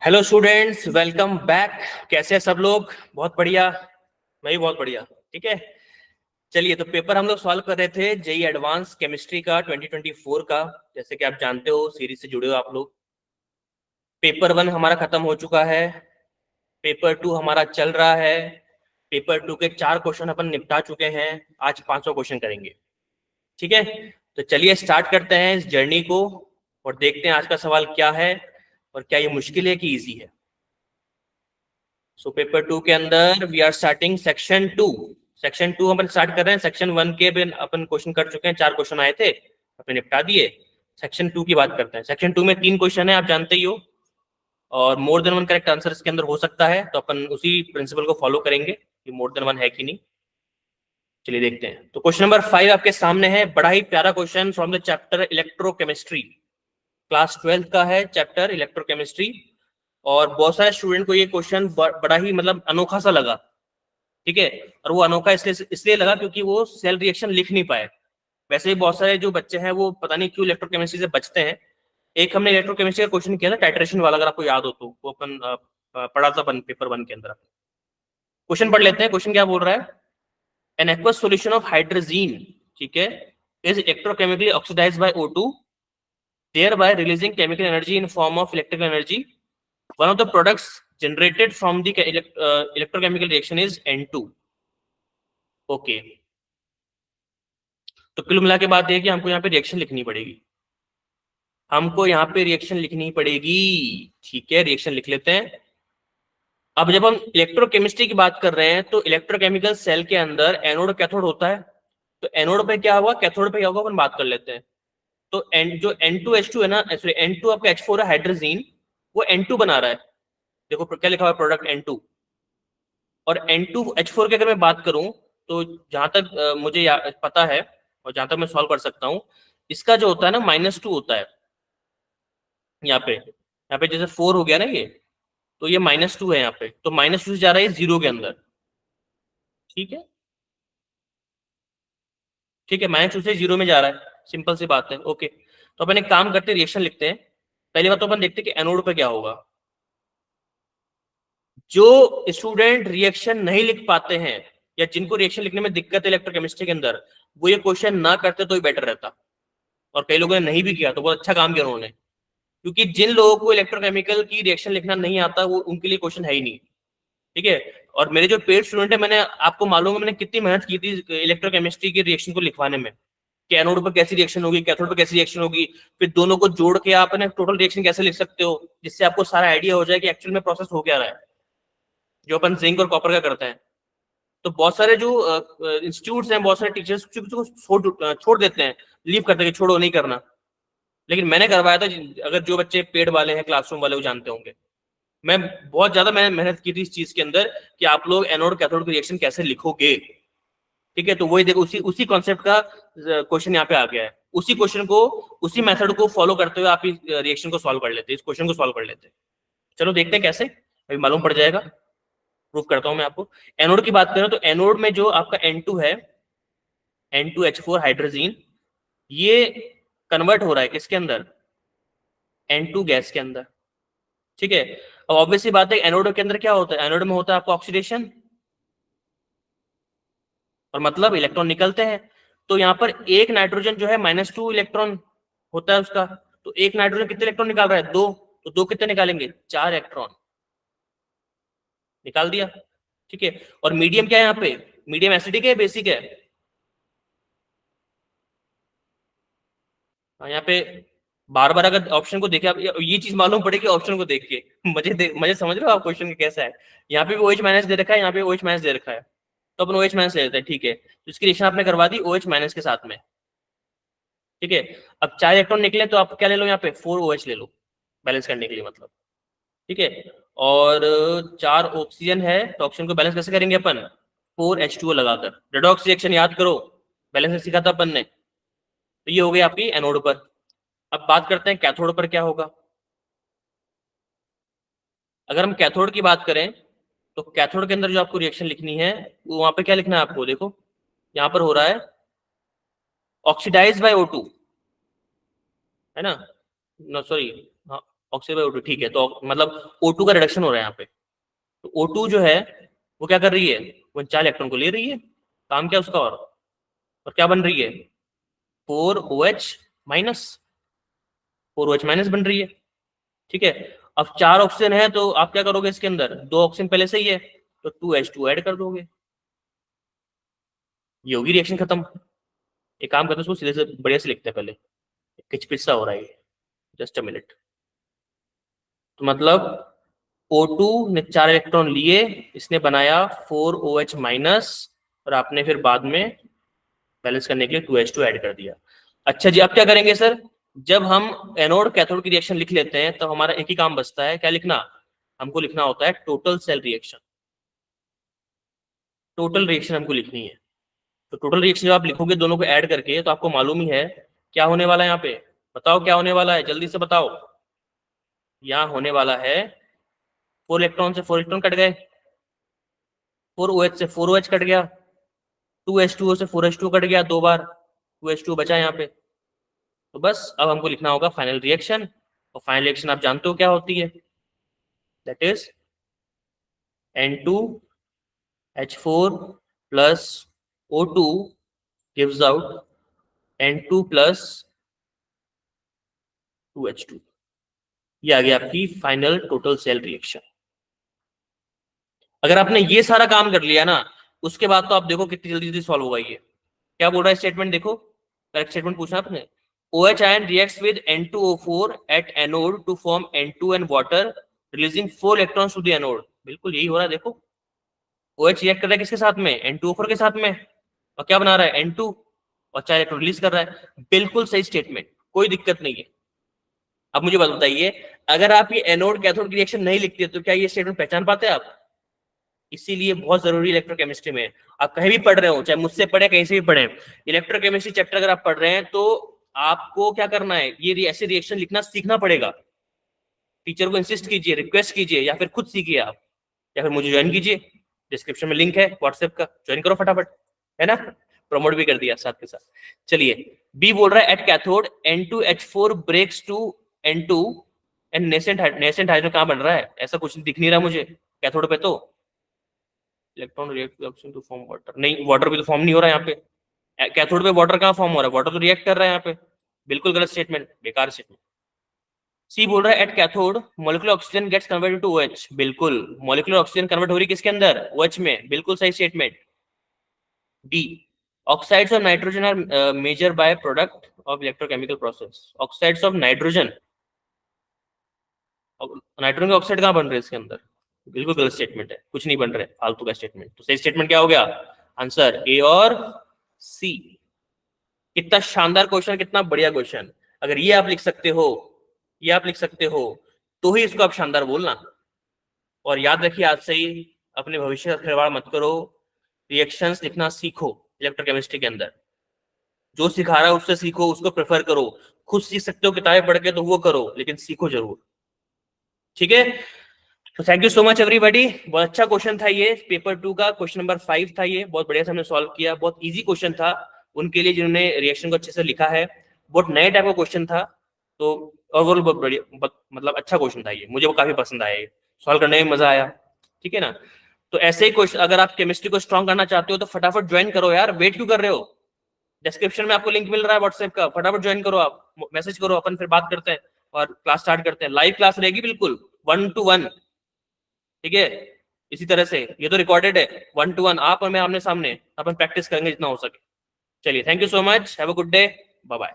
Hello students, welcome back. कैसे हैं सब लोग? बहुत बढ़िया। मैं भी बहुत बढ़िया। ठीक है, चलिए। तो पेपर हम लोग सॉल्व कर रहे थे जेई एडवांस केमिस्ट्री का 2024 का। जैसे कि आप जानते हो, सीरीज से जुड़े हो आप लोग। पेपर 1 हमारा खत्म हो चुका है। पेपर 2 हमारा चल रहा है। पेपर 2 के 4 क्वेश्चन अपन निपटा चुके हैं। आज 5वां क्वेश्चन करेंगे। ठीक है, तो चलिए स्टार्ट करते हैं इस जर्नी को और देखते हैं आज का सवाल क्या है और क्या ये मुश्किल है कि इजी है। सो पेपर 2 के अंदर we are starting section 2। Section 2 हम स्टार्ट कर रहे हैं। सेक्शन 1 के भी अपन क्वेश्चन कर चुके हैं, 4 क्वेश्चन आए थे, अपन निपटा दिए। सेक्शन 2 की बात करते हैं। सेक्शन 2 में 3 क्वेश्चन है, आप जानते ही हो, और more than one correct answer इसके अंदर हो सकता है, तो अपन उसी प्रिंसिपल को फॉलो करेंगे कि मोर देन वन है कि नहीं। चलिए देखते हैं। तो क्वेश्चन नंबर 5 आपके सामने है। बड़ा ही प्यारा question from the chapter electrochemistry. Class 12 का है चैप्टर इलेक्ट्रोकेमिस्ट्री। और बहुत सारे स्टूडेंट को ये क्वेश्चन बड़ा ही मतलब अनोखा सा लगा। ठीक है, और वो अनोखा इसलिए लगा क्योंकि वो सेल रिएक्शन लिख नहीं पाए। वैसे ही बहुत सारे जो बच्चे हैं वो पता नहीं क्यों इलेक्ट्रोकेमिस्ट्री से बचते हैं। एक हमने इलेक्ट्रोकेमिस्ट्री का क्वेश्चन किया था टाइट्रेशन वाला, अगर आपको याद हो तो, वो अपन पढ़ा था अपन पेपर 1 के अंदर। क्वेश्चन पढ़ लेते हैं। क्वेश्चन क्या बोल रहा है? An aqueous solution of hydrogen, ठीक है, is electrochemically oxidised by O2, thereby releasing chemical energy in form of electrical energy. One of the products generated from the electrochemical reaction is N2. Okay, तो कुल मिला के बात है कि हमको यहाँ पे रिएक्शन लिखनी पड़ेगी। हमको यहाँ पे रिएक्शन लिखनी पड़ेगी। ठीक है, रिएक्शन लिख लेते हैं। अब जब हम इलेक्ट्रोकेमिस्ट्री की बात कर रहे हैं तो इलेक्ट्रोकेमिकल सेल के अंदर एनोड कैथोड होता है। तो एनोड पे क्या होगा, कैथोड पे क्या होगा, अपन बात कर लेते हैं। तो जो N2H2 है ना, सॉरी N2 आपका H4 है हाइड्रोजीन, वो N2 बना रहा है। देखो क्या लिखा हुआ है, प्रोडक्ट N2। और N2H4 की अगर मैं बात करूं तो जहां तक मुझे पता है और जहां तक मैं सॉल्व कर सकता हूं, इसका जो होता है ना -2 होता है यहाँ पे जैसे 4 हो गया ना ये, तो ये -2 है यहाँ पे, तो -2 से जा रहा है 0 के अंदर। ठीक है, ठीक है, -2 से 0 में जा रहा है, सिंपल सी बात है। ओके, तो अपन एक काम करते हैं, रिएक्शन लिखते हैं। पहली बात तो अपन देखते हैं कि एनोड पे क्या होगा। जो स्टूडेंट रिएक्शन नहीं लिख पाते हैं या जिनको रिएक्शन लिखने में दिक्कत है इलेक्ट्रोकेमिस्ट्री के अंदर, वो ये क्वेश्चन ना करते तो ही बेटर रहता। और कई लोगों ने नहीं भी किया तो बहुत अच्छा काम किया उन्होंने, क्योंकि जिन लोगों को इलेक्ट्रोकेमिकल की रिएक्शन लिखना नहीं आता वो उनके लिए क्वेश्चन है ही नहीं। ठीक है, और मेरे जो पेड स्टूडेंट है, मैंने आपको मालूम है मैंने कितनी मेहनत की थी इलेक्ट्रोकेमिस्ट्री की रिएक्शन को लिखवाने में, कि एनोड पर कैसी रिएक्शन होगी, कैथोड पर कैसी रिएक्शन होगी, फिर दोनों को जोड़ के आप टोटल रिएक्शन कैसे लिख सकते हो, जिससे आपको सारा आइडिया हो जाए कि एक्चुअल में प्रोसेस हो क्या रहा है, जो अपन जिंक और कॉपर का करते हैं। तो बहुत सारे जो इंस्टीट्यूट्स हैं, बहुत सारे टीचर्स छोड़ देते हैं, लीव करते हैं कि छोड़ो नहीं करना। लेकिन मैंने करवाया था। अगर जो बच्चे पेड वाले हैं, क्लासरूम वाले, वो जानते होंगे मैं बहुत ज्यादा मैंने मेहनत की थी इस चीज के अंदर कि आप लोग एनोड कैथोड की रिएक्शन कैसे लिखोगे। ठीक है, तो वही देखो, उसी उसी कॉन्सेप्ट का क्वेश्चन यहाँ पे आ गया है। उसी क्वेश्चन को, उसी मेथड को फॉलो करते हुए आप इस रिएक्शन को सॉल्व कर लेते हैं, इस क्वेश्चन को सॉल्व कर लेते हैं। चलो देखते हैं कैसे, अभी मालूम पड़ जाएगा। प्रूफ करता हूं मैं आपको। एनोड की बात करें तो एनोड में जो आपका N2 है, N2H4 हाइड्रोजीन, ये कन्वर्ट हो रहा है किसके अंदर, N2 गैस के अंदर। ठीक है, अब ऑब्वियसली बात है एनोड के अंदर क्या होता है, एनोड में होता है आपको ऑक्सीडेशन, और मतलब इलेक्ट्रॉन निकलते हैं। तो यहाँ पर एक नाइट्रोजन जो है -2 इलेक्ट्रॉन होता है उसका। तो एक नाइट्रोजन कितने इलेक्ट्रॉन निकाल रहा है, 2। तो 2 कितने निकालेंगे, 4 इलेक्ट्रॉन निकाल दिया। ठीक है, और मीडियम क्या है यहाँ पे, मीडियम एसिडिक है बेसिक है, यहाँ पे बार बार अगर ऑप्शन को देखे आप, ये चीज मालूम पड़ेगी ऑप्शन को देख के। मजे समझ रहे हो आप क्वेश्चन कैसा है। यहाँ पे भी OH माइनस दे रखा है, यहाँ पे OH माइनस दे रखा है, तो अपन OH माइनस ले लेते हैं। ठीक है, तो इसकी रिएक्शन आपने करवा दी OH माइनस के साथ में। ठीक है, अब 4 इलेक्ट्रॉन निकले तो आप क्या ले लो, यहाँ पे 4OH ले लो, बैलेंस करने के लिए मतलब। ठीक है, और 4 ऑक्सीजन है, तो ऑक्सीजन को बैलेंस कैसे करेंगे अपन, 4H2O लगाकर। रेडॉक्स रिएक्शन याद करो, बैलेंस सीखा था अपन ने। तो ये हो गई आपकी एनोड पर। अब बात करते हैं कैथोड पर क्या होगा। अगर हम कैथोड की बात करें तो कैथोड के अंदर जो आपको रिएक्शन लिखनी है, वो वहां पे क्या लिखना है आपको, देखो यहाँ पर हो रहा है ऑक्सीडाइज बाय O2, है ना, नो सॉरी, हाँ, ऑक्सीजन बाय O2, ठीक है। तो मतलब O2 का रिडक्शन हो रहा है यहाँ पे। तो O2 जो है वो क्या कर रही है, वो 4 इलेक्ट्रॉन को ले रही है, काम क्या उसका, और क्या बन रही है, 4OH माइनस, 4OH माइनस बन रही है, ठीक है। अब 4 ऑक्सीजन है तो आप क्या करोगे, इसके अंदर 2 ऑक्सीजन पहले से ही है तो 2H2 ऐड कर दोगे, ये होगी रिएक्शन खत्म। एक काम करते हैं, उसको सीधे से बढ़िया से लिखते हैं पहले, किचपिचा हो रहा है, जस्ट अ मिनट। तो मतलब O2 ने 4 इलेक्ट्रॉन लिए, इसने बनाया 4OH माइनस, और आपने फिर बाद में बैलेंस करने के लिए 2H2 ऐड कर दिया। अच्छा जी, अब क्या करेंगे सर, जब हम एनोड कैथोड की रिएक्शन लिख लेते हैं तो हमारा एक ही काम बचता है, क्या लिखना, हमको लिखना होता है total sale reaction. Total reaction हमको लिखनी है। तो टोटल रिएक्शन जब आप लिखोगे दोनों को ऐड करके, तो आपको मालूम ही है क्या होने वाला है यहाँ पे, बताओ क्या होने वाला है, जल्दी से बताओ। यहाँ होने वाला है 4 इलेक्ट्रॉन से 4 इलेक्ट्रॉन कट गए, 4OH से 4OH कट गया, 2H2O से 4H2 कट गया, 2 बार 2H2 बचा यहाँ पे। तो बस अब हमको लिखना होगा फाइनल रिएक्शन, और फाइनल रिएक्शन आप जानते हो क्या होती है, that is N2H4 plus O2 gives out N2 plus 2H2। ये आ गया आपकी फाइनल टोटल सेल रिएक्शन। अगर आपने ये सारा काम कर लिया ना, उसके बाद तो आप देखो कितनी जल्दी जल्दी सॉल्व होगा ये। क्या बोल रहा है स्टेटमेंट, देखो करेक्ट स्टेटमेंट पूछना आपने। OH ion reacts with N2O4 at anode to form N2 and water, releasing 4 electrons to the anode। बिल्कुल यही हो रहा है, देखो OH रिएक्ट कर रहा है किसके साथ में, N2O4 के साथ में, और क्या बना रहा है, N2, और 4 इलेक्ट्रॉन रिलीज कर रहा है। बिल्कुल सही स्टेटमेंट, कोई दिक्कत नहीं है। अब मुझे बात बताइए, अगर आप ये एनोड कैथोड की रिएक्शन नहीं लिखते तो क्या ये स्टेटमेंट पहचान पाते आप? इसीलिए बहुत जरूरी इलेक्ट्रोकेमिस्ट्री में, आप कहीं भी पढ़ रहे हो, चाहे मुझसे पढ़े कहीं से भी पढ़े, इलेक्ट्रोकेमिस्ट्री चैप्टर अगर आप पढ़ रहे हैं तो आपको क्या करना है, ये ऐसे रिएक्शन लिखना सीखना पड़ेगा। टीचर को इंसिस्ट कीजिए, रिक्वेस्ट कीजिए, या फिर खुद सीखिए आप, या फिर मुझे ज्वाइन कीजिए, डिस्क्रिप्शन में लिंक है व्हाट्सएप का, ज्वाइन करो फटाफट, है ना, प्रमोट भी कर दिया साथ के साथ। चलिए, बी बोल रहा है at cathode N2H4 breaks to N2 and nascent hydrogen कहां बन रहा है, ऐसा कुछ दिख नहीं रहा मुझे कैथोड पे। तो electron react oxygen to form water, नहीं वाटर भी तो फॉर्म नहीं हो रहा है यहाँ पे, कैथोड पे वाटर कहां फॉर्म हो रहा है, वाटर तो रिएक्ट कर रहा है यहाँ पे। बिल्कुल गलत स्टेटमेंट, बेकार स्टेटमेंट। सी बोल रहा है at cathode molecular oxygen gets converted to OH, बिल्कुल मॉलिक्यूलर ऑक्सीजन कन्वर्ट हो रही है किसके अंदर, OH में, बिल्कुल सही statement. D, oxides of nitrogen are major by product of electrochemical process. Oxides of nitrogen, nitrogen के ऑक्साइड कहां बन रहे हैं इसके अंदर, बिल्कुल गलत स्टेटमेंट है, कुछ नहीं बन रहे, फालतू का स्टेटमेंट। तो सही स्टेटमेंट क्या हो गया, आंसर ए और सी। कितना शानदार क्वेश्चन, कितना बढ़िया क्वेश्चन। अगर ये आप लिख सकते हो, ये आप लिख सकते हो, तो ही इसको आप शानदार बोलना। और याद रखिए आज से ही अपने भविष्य का खिलवाड़ मत करो, रिएक्शंस लिखना सीखो इलेक्ट्रोकेमिस्ट्री के अंदर। जो सिखा रहा है उससे सीखो, उसको प्रेफर करो। खुद सीख सकते हो किताबें पढ़ के तो वो करो, लेकिन सीखो जरूर, ठीक है। तो thank you so much everybody, बहुत अच्छा क्वेश्चन था ये, पेपर 2 का क्वेश्चन नंबर 5 था ये, बहुत बढ़िया से हमने सॉल्व किया, बहुत इजी क्वेश्चन था उनके लिए जिन्होंने रिएक्शन को अच्छे से लिखा है, बहुत नए टाइप का क्वेश्चन था। तो ओवरऑल बहुत बढ़िया, मतलब अच्छा क्वेश्चन था ये, मुझे वो काफी पसंद आया, सॉल्व करने में मजा आया, ठीक है ना। तो ऐसे ही क्वेश्चन अगर आप केमिस्ट्री को स्ट्रॉन्ग करना चाहते हो तो फटाफट ज्वाइन करो यार, वेट क्यों कर रहे हो, डिस्क्रिप्शन में आपको लिंक मिल रहा है व्हाट्सएप का, फटाफट ज्वाइन करो, आप मैसेज करो, अपन फिर बात करते हैं और क्लास स्टार्ट करते हैं। लाइव क्लास रहेगी बिल्कुल 1 to 1, ठीक है। इसी तरह से ये तो रिकॉर्डेड है, 1 to 1 आप और मैं आमने सामने, अपन प्रैक्टिस करेंगे जितना हो सके। चलिए, thank you so much, have a good day, bye bye.